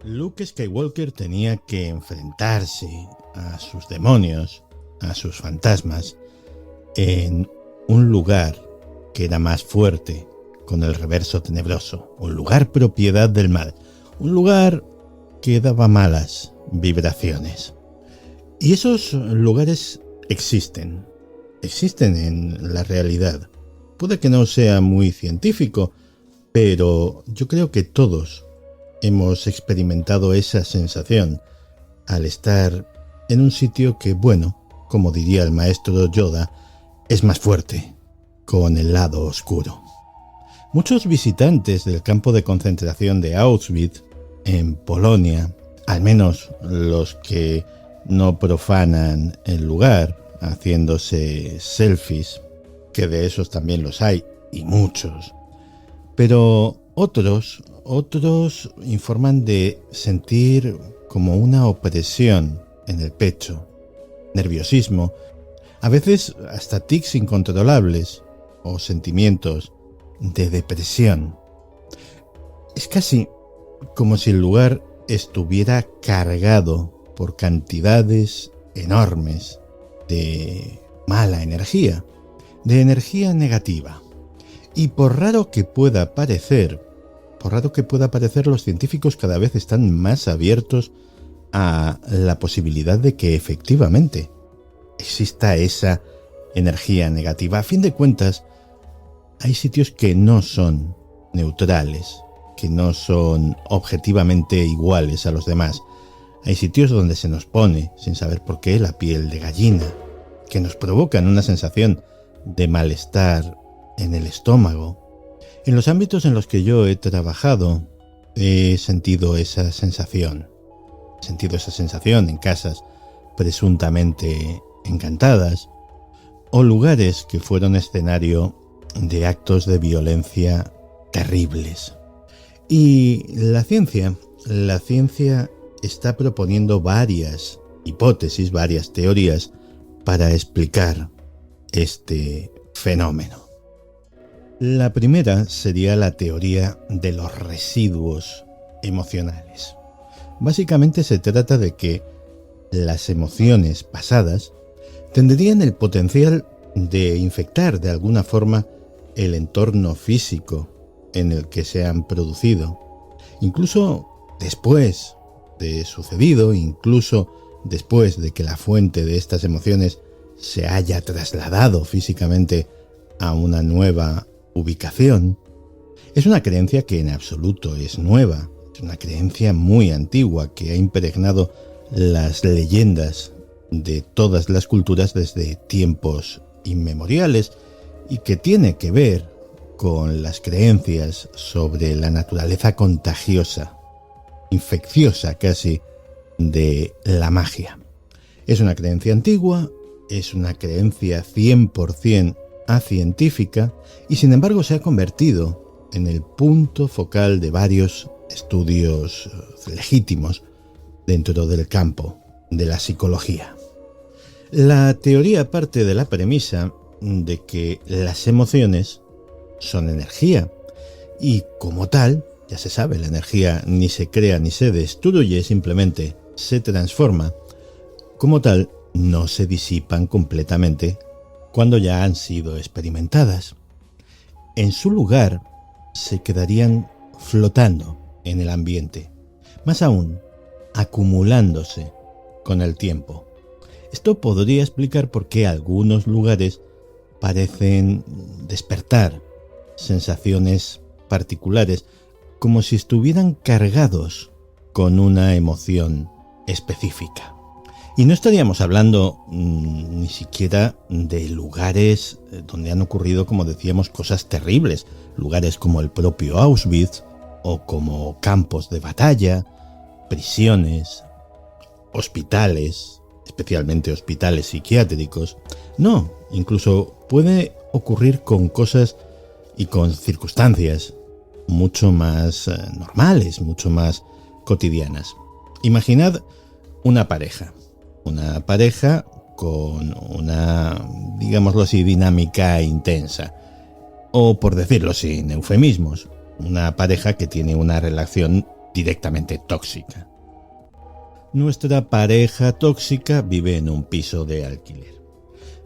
Luke Skywalker tenía que enfrentarse a sus demonios, a sus fantasmas, en un lugar que era más fuerte, con el reverso tenebroso, un lugar propiedad del mal, un lugar que daba malas vibraciones. Y esos lugares existen en la realidad. Puede que no sea muy científico, pero yo creo que todos hemos experimentado esa sensación al estar en un sitio que, bueno, como diría el maestro Yoda, es más fuerte, con el lado oscuro. Muchos visitantes del campo de concentración de Auschwitz, en Polonia, al menos los que no profanan el lugar, haciéndose selfies, que de esos también los hay, y muchos, pero otros informan de sentir como una opresión en el pecho, nerviosismo, a veces hasta tics incontrolables o sentimientos de depresión. Es casi como si el lugar estuviera cargado por cantidades enormes de mala energía, de energía negativa. Y por raro que pueda parecer, los científicos cada vez están más abiertos a la posibilidad de que efectivamente exista esa energía negativa. A fin de cuentas, hay sitios que no son neutrales, que no son objetivamente iguales a los demás. Hay sitios donde se nos pone, sin saber por qué, la piel de gallina, que nos provocan una sensación de malestar en el estómago. En los ámbitos en los que yo he trabajado, he sentido esa sensación. He sentido esa sensación en casas presuntamente encantadas o lugares que fueron escenario de actos de violencia terribles. Y la ciencia está proponiendo varias hipótesis, varias teorías para explicar este fenómeno. La primera sería la teoría de los residuos emocionales. Básicamente se trata de que las emociones pasadas tendrían el potencial de infectar de alguna forma el entorno físico en el que se han producido, incluso después de sucedido, incluso después de que la fuente de estas emociones se haya trasladado físicamente a una nueva ubicación. Es una creencia que en absoluto es nueva, es una creencia muy antigua que ha impregnado las leyendas de todas las culturas desde tiempos inmemoriales y que tiene que ver con las creencias sobre la naturaleza contagiosa, infecciosa casi, de la magia. Es una creencia antigua, es una creencia 100% acientífica y sin embargo se ha convertido en el punto focal de varios estudios legítimos dentro del campo de la psicología. La teoría parte de la premisa de que las emociones son energía y como tal, ya se sabe, la energía ni se crea ni se destruye, simplemente se transforma. Como tal, no se disipan completamente cuando ya han sido experimentadas. En su lugar, se quedarían flotando en el ambiente, más aún, acumulándose con el tiempo. Esto podría explicar por qué algunos lugares parecen despertar sensaciones particulares, como si estuvieran cargados con una emoción específica. Y no estaríamos hablando ni siquiera de lugares donde han ocurrido, como decíamos, cosas terribles, lugares como el propio Auschwitz o como campos de batalla, prisiones, hospitales, especialmente hospitales psiquiátricos. No, incluso puede ocurrir con cosas y con circunstancias mucho más normales, mucho más cotidianas. Imaginad una pareja con una, digámoslo así, dinámica intensa, o por decirlo sin eufemismos, una pareja que tiene una relación directamente tóxica. Nuestra pareja tóxica vive en un piso de alquiler.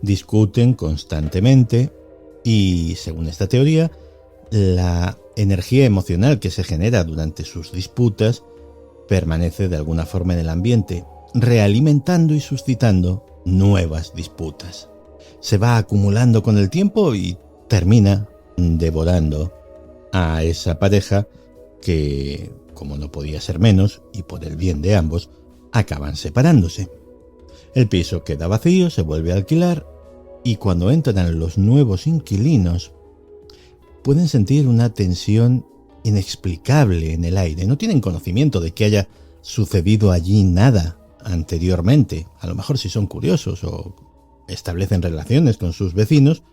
Discuten constantemente y, según esta teoría, la energía emocional que se genera durante sus disputas permanece de alguna forma en el ambiente, realimentando y suscitando nuevas disputas. Se va acumulando con el tiempo y termina devorando a esa pareja que, como no podía ser menos, y por el bien de ambos, acaban separándose. El piso queda vacío, se vuelve a alquilar y cuando entran los nuevos inquilinos pueden sentir una tensión inexplicable en el aire. No tienen conocimiento de que haya sucedido allí nada anteriormente. A lo mejor si son curiosos o establecen relaciones con sus vecinos,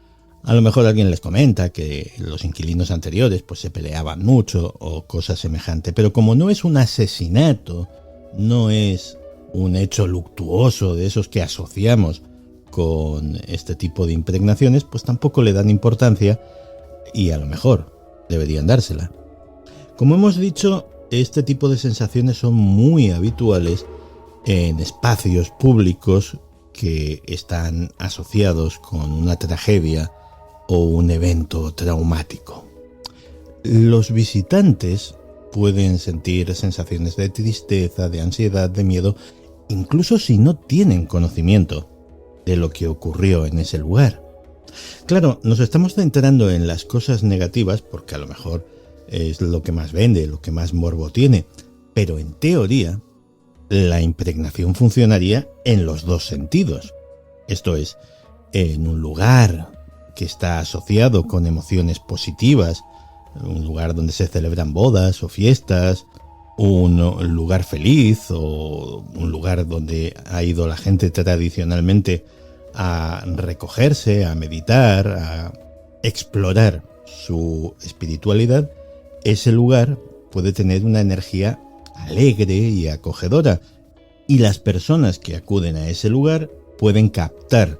a lo mejor alguien les comenta que los inquilinos anteriores pues se peleaban mucho o cosas semejantes. Pero como no es un asesinato, no es un hecho luctuoso de esos que asociamos con este tipo de impregnaciones, pues tampoco le dan importancia y a lo mejor deberían dársela. Como hemos dicho, este tipo de sensaciones son muy habituales en espacios públicos que están asociados con una tragedia o un evento traumático. Los visitantes pueden sentir sensaciones de tristeza, de ansiedad, de miedo, incluso si no tienen conocimiento de lo que ocurrió en ese lugar. Claro, nos estamos centrando en las cosas negativas porque a lo mejor es lo que más vende, lo que más morbo tiene, pero en teoría la impregnación funcionaría en los dos sentidos. Esto es, en un lugar que está asociado con emociones positivas, un lugar donde se celebran bodas o fiestas, un lugar feliz o un lugar donde ha ido la gente tradicionalmente a recogerse, a meditar, a explorar su espiritualidad, ese lugar puede tener una energía alegre y acogedora y las personas que acuden a ese lugar pueden captar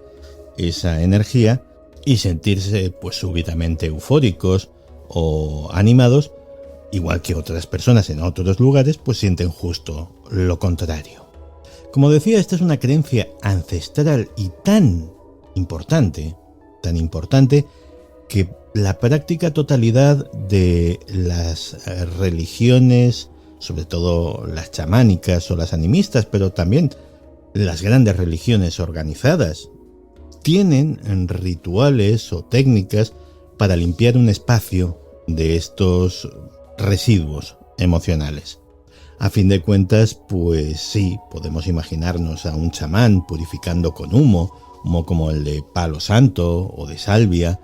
esa energía y sentirse pues súbitamente eufóricos o animados, igual que otras personas en otros lugares pues sienten justo lo contrario. Como decía, esta es una creencia ancestral y tan importante que la práctica totalidad de las religiones, sobre todo las chamánicas o las animistas, pero también las grandes religiones organizadas, tienen rituales o técnicas para limpiar un espacio de estos residuos emocionales. A fin de cuentas, pues sí, podemos imaginarnos a un chamán purificando con humo como el de palo santo o de salvia,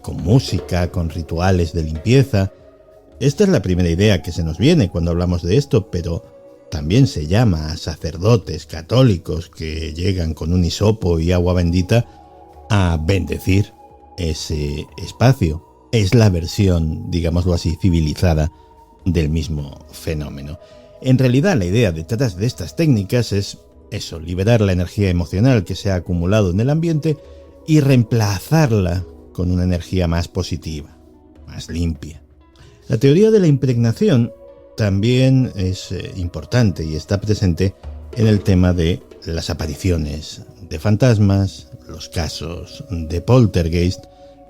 con música, con rituales de limpieza. Esta es la primera idea que se nos viene cuando hablamos de esto, pero también se llama a sacerdotes católicos que llegan con un hisopo y agua bendita a bendecir ese espacio. Es la versión, digámoslo así, civilizada del mismo fenómeno. En realidad, la idea detrás de estas técnicas es eso, liberar la energía emocional que se ha acumulado en el ambiente y reemplazarla con una energía más positiva, más limpia. La teoría de la impregnación también es importante y está presente en el tema de las apariciones de fantasmas, los casos de poltergeist,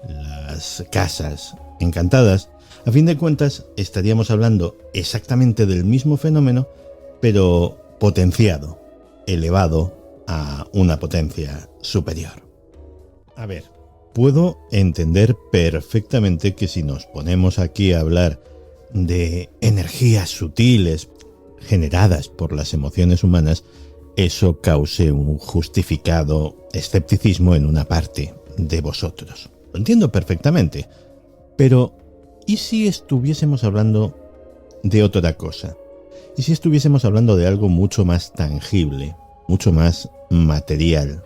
las casas encantadas. A fin de cuentas, estaríamos hablando exactamente del mismo fenómeno, pero potenciado, elevado a una potencia superior. A ver, puedo entender perfectamente que si nos ponemos aquí a hablar de energías sutiles generadas por las emociones humanas, eso cause un justificado escepticismo en una parte de vosotros. Lo entiendo perfectamente, pero ¿y si estuviésemos hablando de otra cosa? ¿Y si estuviésemos hablando de algo mucho más tangible, mucho más material?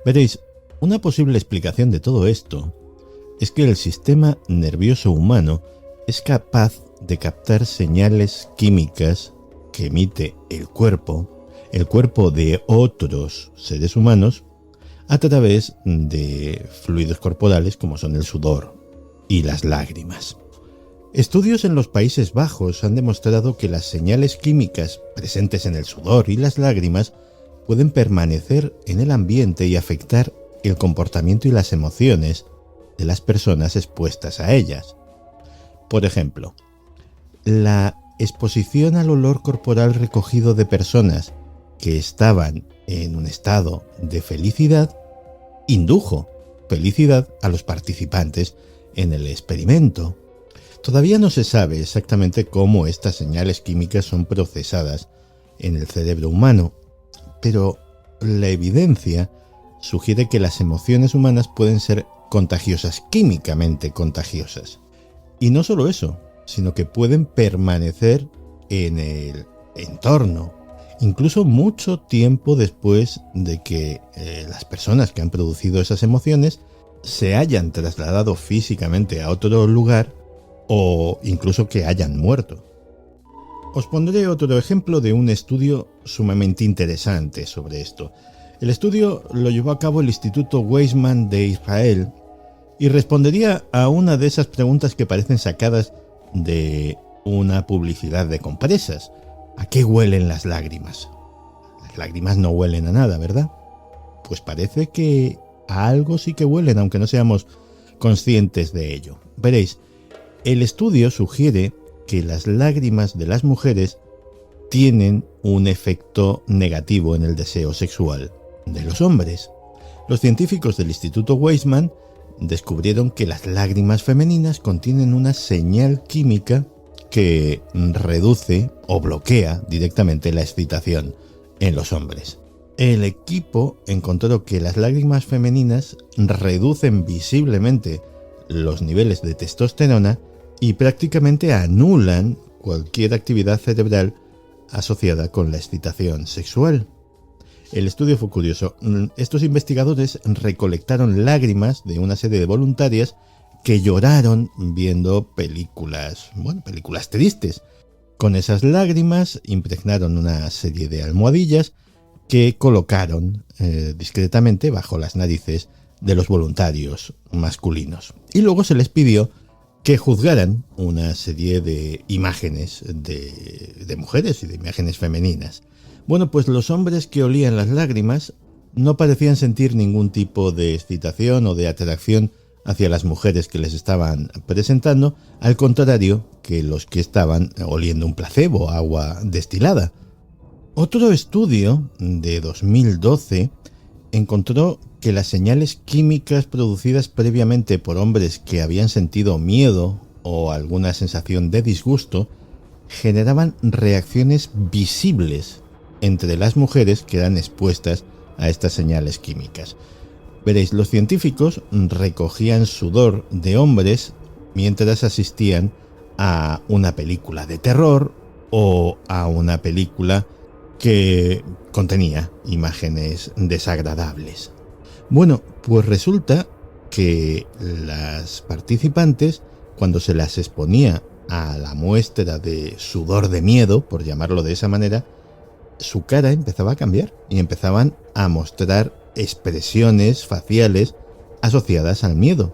Veréis, una posible explicación de todo esto es que el sistema nervioso humano es capaz de captar señales químicas que emite el cuerpo de otros seres humanos, a través de fluidos corporales como son el sudor y las lágrimas. Estudios en los Países Bajos han demostrado que las señales químicas presentes en el sudor y las lágrimas pueden permanecer en el ambiente y afectar el comportamiento y las emociones de las personas expuestas a ellas. Por ejemplo, la exposición al olor corporal recogido de personas que estaban en un estado de felicidad indujo felicidad a los participantes en el experimento. Todavía no se sabe exactamente cómo estas señales químicas son procesadas en el cerebro humano, pero la evidencia sugiere que las emociones humanas pueden ser contagiosas, químicamente contagiosas. Y no solo eso, sino que pueden permanecer en el entorno, incluso mucho tiempo después de que las personas que han producido esas emociones se hayan trasladado físicamente a otro lugar o incluso que hayan muerto. Os pondré otro ejemplo de un estudio sumamente interesante sobre esto. El estudio lo llevó a cabo el Instituto Weizmann de Israel y respondería a una de esas preguntas que parecen sacadas de una publicidad de compresas. ¿A qué huelen las lágrimas? Las lágrimas no huelen a nada, ¿verdad? Pues parece que a algo sí que huelen, aunque no seamos conscientes de ello. Veréis, el estudio sugiere que las lágrimas de las mujeres tienen un efecto negativo en el deseo sexual de los hombres. Los científicos del Instituto Weizmann descubrieron que las lágrimas femeninas contienen una señal química que reduce o bloquea directamente la excitación en los hombres. El equipo encontró que las lágrimas femeninas reducen visiblemente los niveles de testosterona y prácticamente anulan cualquier actividad cerebral asociada con la excitación sexual. El estudio fue curioso. Estos investigadores recolectaron lágrimas de una serie de voluntarias que lloraron viendo películas tristes. Con esas lágrimas impregnaron una serie de almohadillas que colocaron discretamente bajo las narices de los voluntarios masculinos. Y luego se les pidió que juzgaran una serie de imágenes de mujeres y de imágenes femeninas. Bueno, pues los hombres que olían las lágrimas no parecían sentir ningún tipo de excitación o de atracción hacia las mujeres que les estaban presentando, al contrario que los que estaban oliendo un placebo, agua destilada. Otro estudio de 2012 encontró que las señales químicas producidas previamente por hombres que habían sentido miedo o alguna sensación de disgusto generaban reacciones visibles entre las mujeres que eran expuestas a estas señales químicas. Veréis, los científicos recogían sudor de hombres mientras asistían a una película de terror o a una película que contenía imágenes desagradables. Bueno, pues resulta que las participantes, cuando se las exponía a la muestra de sudor de miedo, por llamarlo de esa manera, su cara empezaba a cambiar y empezaban a mostrar expresiones faciales asociadas al miedo,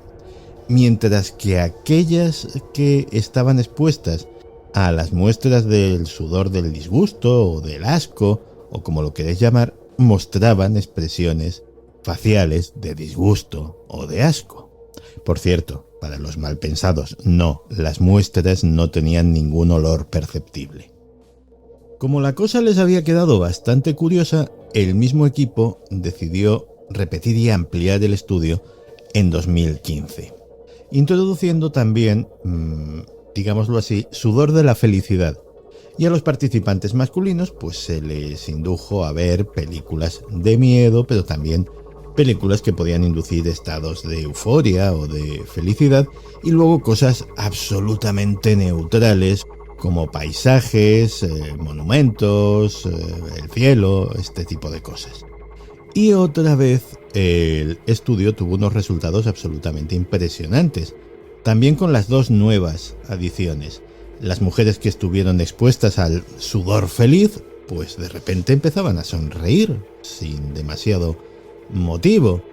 mientras que aquellas que estaban expuestas a las muestras del sudor del disgusto o del asco, o como lo queréis llamar, mostraban expresiones faciales de disgusto o de asco. Por cierto, para los malpensados, no, las muestras no tenían ningún olor perceptible. Como la cosa les había quedado bastante curiosa, el mismo equipo decidió repetir y ampliar el estudio en 2015, introduciendo también, digámoslo así, sudor de la felicidad. Y a los participantes masculinos pues se les indujo a ver películas de miedo, pero también películas que podían inducir estados de euforia o de felicidad, y luego cosas absolutamente neutrales como paisajes, monumentos, el cielo, este tipo de cosas. Y otra vez el estudio tuvo unos resultados absolutamente impresionantes, también con las dos nuevas adiciones. Las mujeres que estuvieron expuestas al sudor feliz, pues de repente empezaban a sonreír sin demasiado motivo.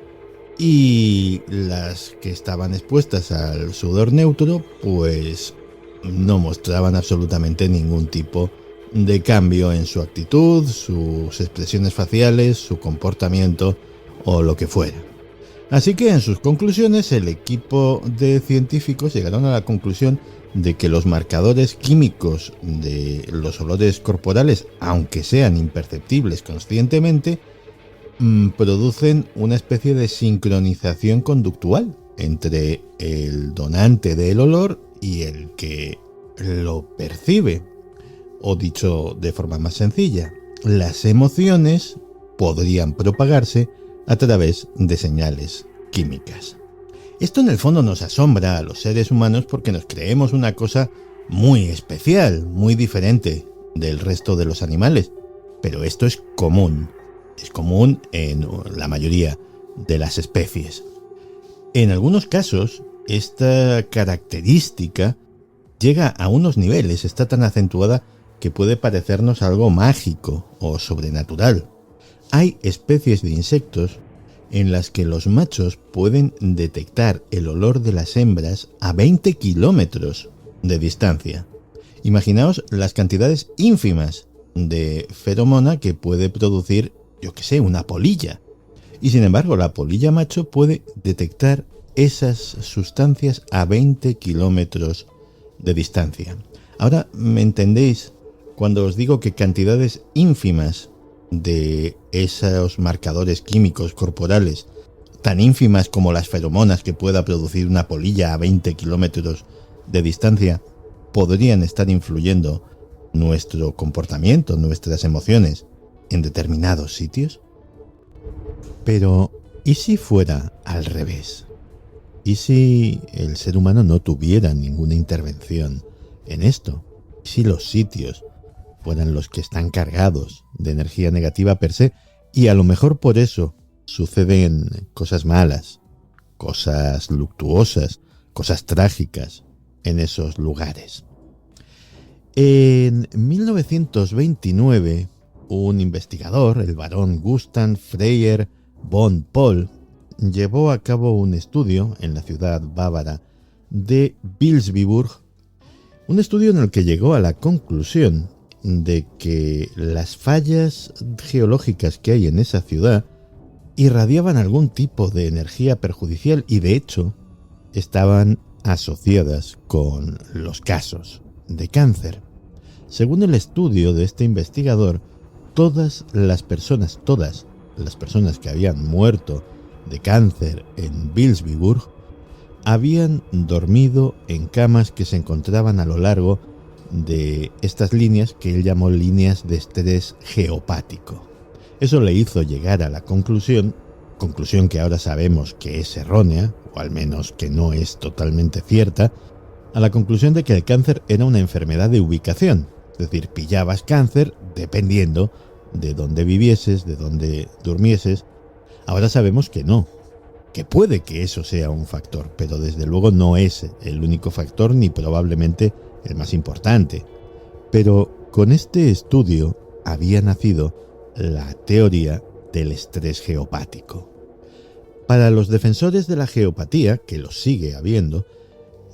Y las que estaban expuestas al sudor neutro, pues no mostraban absolutamente ningún tipo de cambio en su actitud, sus expresiones faciales, su comportamiento o lo que fuera. Así que en sus conclusiones el equipo de científicos llegaron a la conclusión de que los marcadores químicos de los olores corporales, aunque sean imperceptibles conscientemente, producen una especie de sincronización conductual entre el donante del olor y el que lo percibe. O dicho de forma más sencilla, las emociones podrían propagarse a través de señales químicas. Esto en el fondo nos asombra a los seres humanos porque nos creemos una cosa muy especial, muy diferente del resto de los animales. Pero esto es común en la mayoría de las especies. En algunos casos, esta característica llega a unos niveles, está tan acentuada que puede parecernos algo mágico o sobrenatural. Hay especies de insectos en las que los machos pueden detectar el olor de las hembras a 20 kilómetros de distancia. Imaginaos las cantidades ínfimas de feromona que puede producir, una polilla. Y sin embargo, la polilla macho puede detectar esas sustancias a 20 kilómetros de distancia. Ahora me entendéis cuando os digo que cantidades ínfimas de esos marcadores químicos corporales, tan ínfimas como las feromonas que pueda producir una polilla a 20 kilómetros de distancia, podrían estar influyendo nuestro comportamiento, nuestras emociones en determinados sitios. Pero, ¿y si fuera al revés? ¿Y si el ser humano no tuviera ninguna intervención en esto? ¿Y si los sitios fueran los que están cargados de energía negativa per se y a lo mejor por eso suceden cosas malas, cosas luctuosas, cosas trágicas en esos lugares? En 1929, un investigador, el barón Gustav Freyer von Pohl, llevó a cabo un estudio en la ciudad bávara de Vilsbiburg, un estudio en el que llegó a la conclusión de que las fallas geológicas que hay en esa ciudad irradiaban algún tipo de energía perjudicial y de hecho estaban asociadas con los casos de cáncer. Según el estudio de este investigador, todas las personas que habían muerto de cáncer en Vilsbiburg habían dormido en camas que se encontraban a lo largo de estas líneas que él llamó líneas de estrés geopático. Eso le hizo llegar a la conclusión que ahora sabemos que es errónea, o al menos que no es totalmente cierta, a la conclusión de que el cáncer era una enfermedad de ubicación, es decir, pillabas cáncer dependiendo de dónde vivieses, de dónde durmieses. Ahora sabemos que no, que puede que eso sea un factor, pero desde luego no es el único factor ni probablemente el más importante. Pero con este estudio había nacido la teoría del estrés geopático. Para los defensores de la geopatía, que los sigue habiendo,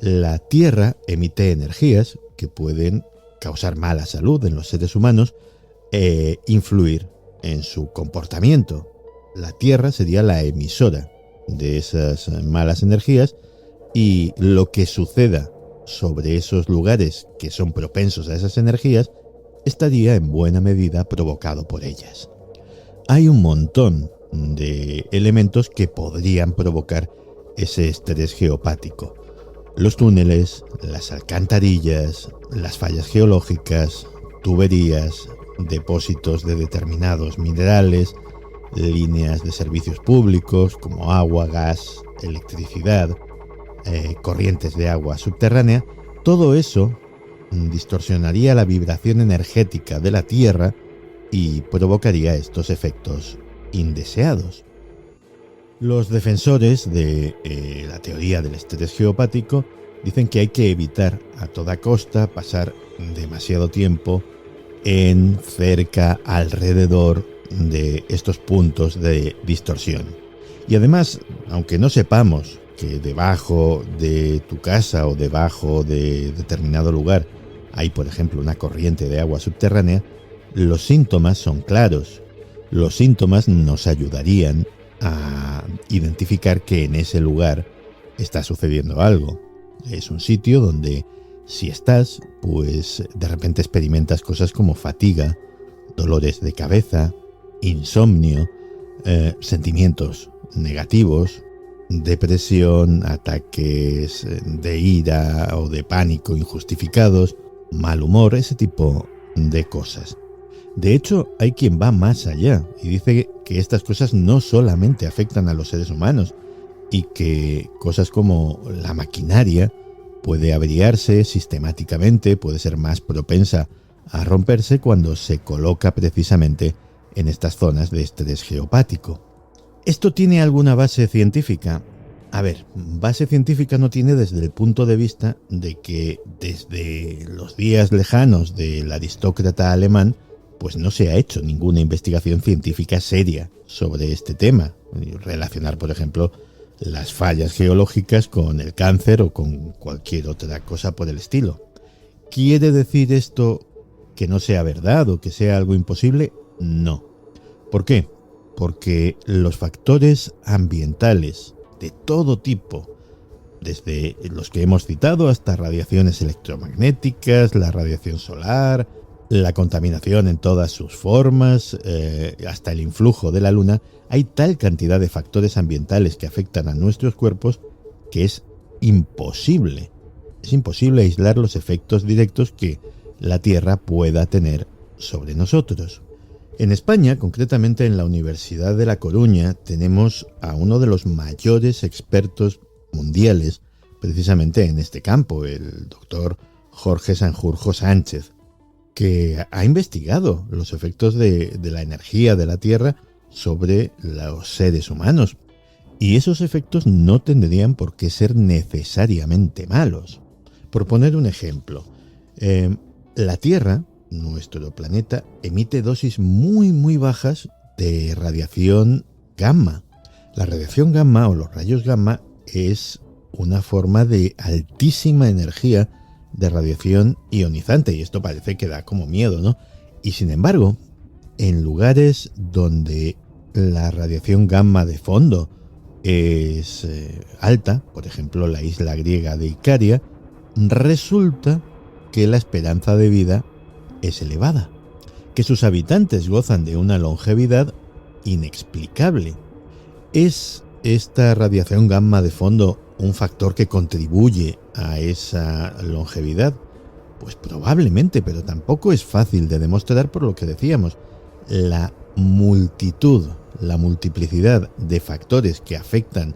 la Tierra emite energías que pueden causar mala salud en los seres humanos e influir en su comportamiento. La Tierra sería la emisora de esas malas energías y lo que suceda sobre esos lugares que son propensos a esas energías estaría en buena medida provocado por ellas. Hay un montón de elementos que podrían provocar ese estrés geopático. Los túneles, las alcantarillas, las fallas geológicas, tuberías, depósitos de determinados minerales, líneas de servicios públicos como agua, gas, electricidad, corrientes de agua subterránea. Todo eso distorsionaría la vibración energética de la Tierra y provocaría estos efectos indeseados. Los defensores de la teoría del estrés geopático dicen que hay que evitar a toda costa pasar demasiado tiempo cerca, alrededor de estos puntos de distorsión. Y además, aunque no sepamos que debajo de tu casa o debajo de determinado lugar hay, por ejemplo, una corriente de agua subterránea, los síntomas son claros. Los síntomas nos ayudarían a identificar que en ese lugar está sucediendo algo. Es un sitio donde si estás, pues de repente experimentas cosas como fatiga, dolores de cabeza, insomnio, sentimientos negativos, depresión, ataques de ira o de pánico injustificados, mal humor, ese tipo de cosas. De hecho, hay quien va más allá y dice que estas cosas no solamente afectan a los seres humanos y que cosas como la maquinaria puede averiarse sistemáticamente, puede ser más propensa a romperse cuando se coloca precisamente en estas zonas de estrés geopático. ¿Esto tiene alguna base científica? A ver, base científica no tiene desde el punto de vista de que desde los días lejanos del aristócrata alemán pues no se ha hecho ninguna investigación científica seria sobre este tema. Relacionar, por ejemplo, las fallas geológicas con el cáncer o con cualquier otra cosa por el estilo. ¿Quiere decir esto que no sea verdad o que sea algo imposible? No. ¿Por qué? Porque los factores ambientales de todo tipo, desde los que hemos citado hasta radiaciones electromagnéticas, la radiación solar, la contaminación en todas sus formas, hasta el influjo de la luna, hay tal cantidad de factores ambientales que afectan a nuestros cuerpos que es imposible aislar los efectos directos que la Tierra pueda tener sobre nosotros. En España, concretamente en la Universidad de La Coruña, tenemos a uno de los mayores expertos mundiales precisamente en este campo, el doctor Jorge Sanjurjo Sánchez, que ha investigado los efectos de la energía de la Tierra sobre los seres humanos. Y esos efectos no tendrían por qué ser necesariamente malos. Por poner un ejemplo, la Tierra, nuestro planeta, emite dosis muy bajas de radiación gamma. La radiación gamma o los rayos gamma es una forma de altísima energía de radiación ionizante, y esto parece que da como miedo, ¿no? Y sin embargo, en lugares donde la radiación gamma de fondo es alta, por ejemplo la isla griega de Icaria, resulta que la esperanza de vida es elevada, que sus habitantes gozan de una longevidad inexplicable. ¿Es esta radiación gamma de fondo un factor que contribuye a esa longevidad? Pues probablemente, pero tampoco es fácil de demostrar por lo que decíamos. La multiplicidad de factores que afectan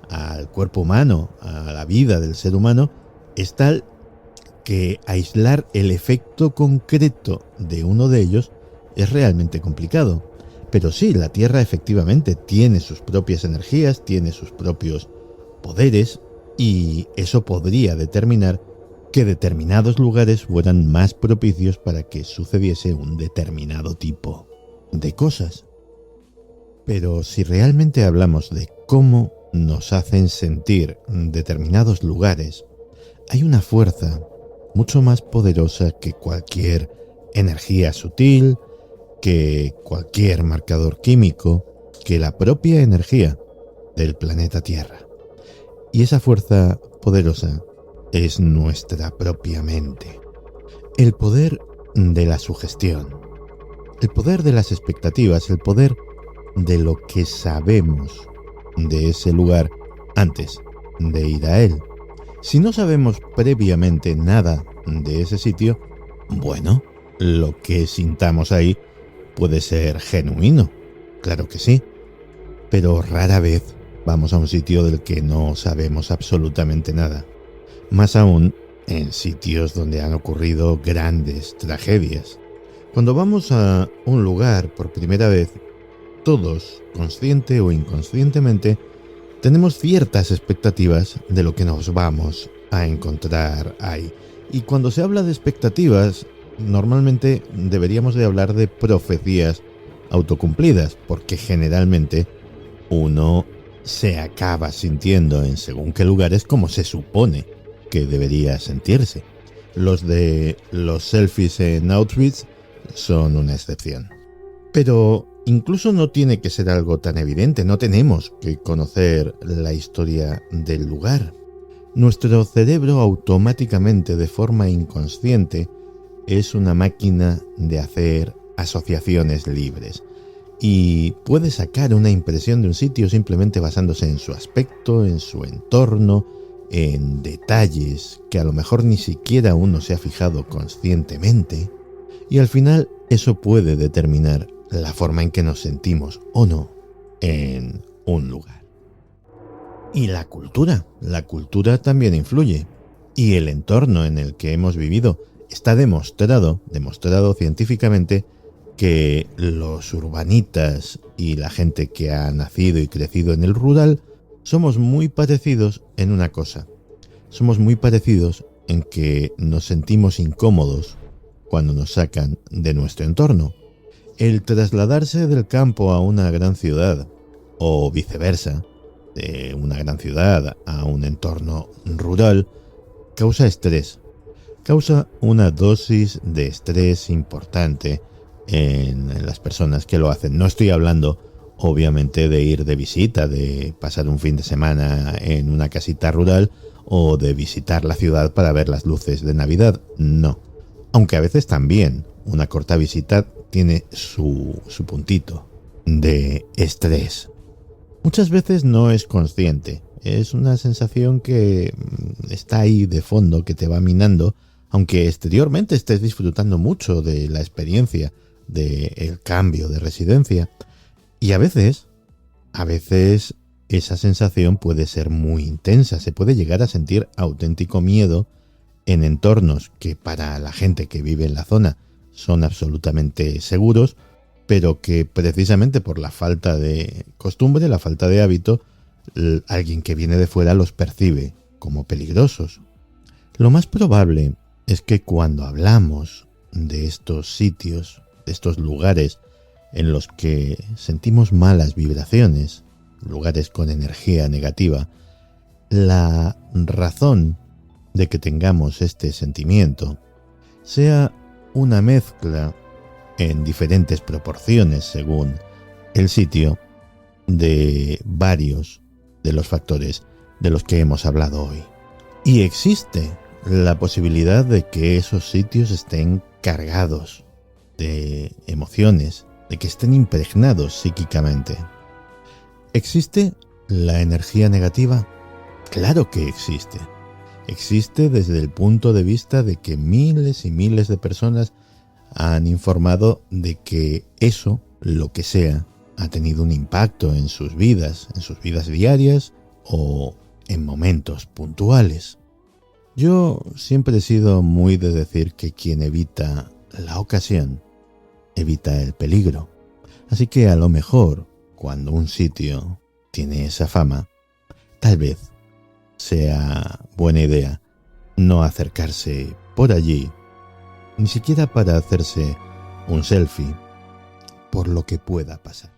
al cuerpo humano, a la vida del ser humano, es tal que aislar el efecto concreto de uno de ellos es realmente complicado. Pero sí, la Tierra efectivamente tiene sus propias energías, tiene sus propios poderes, y eso podría determinar que determinados lugares fueran más propicios para que sucediese un determinado tipo de cosas. Pero si realmente hablamos de cómo nos hacen sentir determinados lugares, hay una fuerza mucho más poderosa que cualquier energía sutil, que cualquier marcador químico, que la propia energía del planeta Tierra. Y esa fuerza poderosa es nuestra propia mente. El poder de la sugestión, el poder de las expectativas, el poder de lo que sabemos de ese lugar antes de ir a él. Si no sabemos previamente nada de ese sitio, bueno, lo que sintamos ahí puede ser genuino, claro que sí, pero rara vez vamos a un sitio del que no sabemos absolutamente nada. Más aún en sitios donde han ocurrido grandes tragedias. Cuando vamos a un lugar por primera vez, todos, consciente o inconscientemente, tenemos ciertas expectativas de lo que nos vamos a encontrar ahí. Y cuando se habla de expectativas, normalmente deberíamos de hablar de profecías autocumplidas, porque generalmente uno se acaba sintiendo en según qué lugares como se supone que debería sentirse. Los de los selfies en Auschwitz son una excepción. Pero incluso no tiene que ser algo tan evidente, no tenemos que conocer la historia del lugar. Nuestro cerebro automáticamente, de forma inconsciente, es una máquina de hacer asociaciones libres y puede sacar una impresión de un sitio simplemente basándose en su aspecto, en su entorno, en detalles que a lo mejor ni siquiera uno se ha fijado conscientemente, y al final eso puede determinar la forma en que nos sentimos o no en un lugar. Y la cultura también influye, y el entorno en el que hemos vivido está demostrado científicamente que los urbanitas y la gente que ha nacido y crecido en el rural somos muy parecidos en una cosa. Somos muy parecidos en que nos sentimos incómodos cuando nos sacan de nuestro entorno. El trasladarse del campo a una gran ciudad, o viceversa, de una gran ciudad a un entorno rural, causa estrés. Causa una dosis de estrés importante en las personas que lo hacen. No estoy hablando, obviamente, de ir de visita, de pasar un fin de semana en una casita rural o de visitar la ciudad para ver las luces de Navidad. No. Aunque a veces también una corta visita tiene su puntito de estrés. Muchas veces no es consciente. Es una sensación que está ahí de fondo, que te va minando, aunque exteriormente estés disfrutando mucho de la experiencia del cambio de residencia. Y a veces esa sensación puede ser muy intensa. Se puede llegar a sentir auténtico miedo en entornos que para la gente que vive en la zona son absolutamente seguros, pero que precisamente por la falta de costumbre, la falta de hábito, alguien que viene de fuera los percibe como peligrosos. Lo más probable es que cuando hablamos de estos sitios, de estos lugares en los que sentimos malas vibraciones, lugares con energía negativa, la razón de que tengamos este sentimiento sea una mezcla en diferentes proporciones según el sitio de varios de los factores de los que hemos hablado hoy. Y existe la posibilidad de que esos sitios estén cargados de emociones, de que estén impregnados psíquicamente. ¿Existe la energía negativa? Claro que existe. Existe desde el punto de vista de que miles y miles de personas han informado de que eso, lo que sea, ha tenido un impacto en sus vidas diarias o en momentos puntuales. Yo siempre he sido muy de decir que quien evita la ocasión, evita el peligro. Así que a lo mejor, cuando un sitio tiene esa fama, tal vez sea buena idea no acercarse por allí, ni siquiera para hacerse un selfie, por lo que pueda pasar.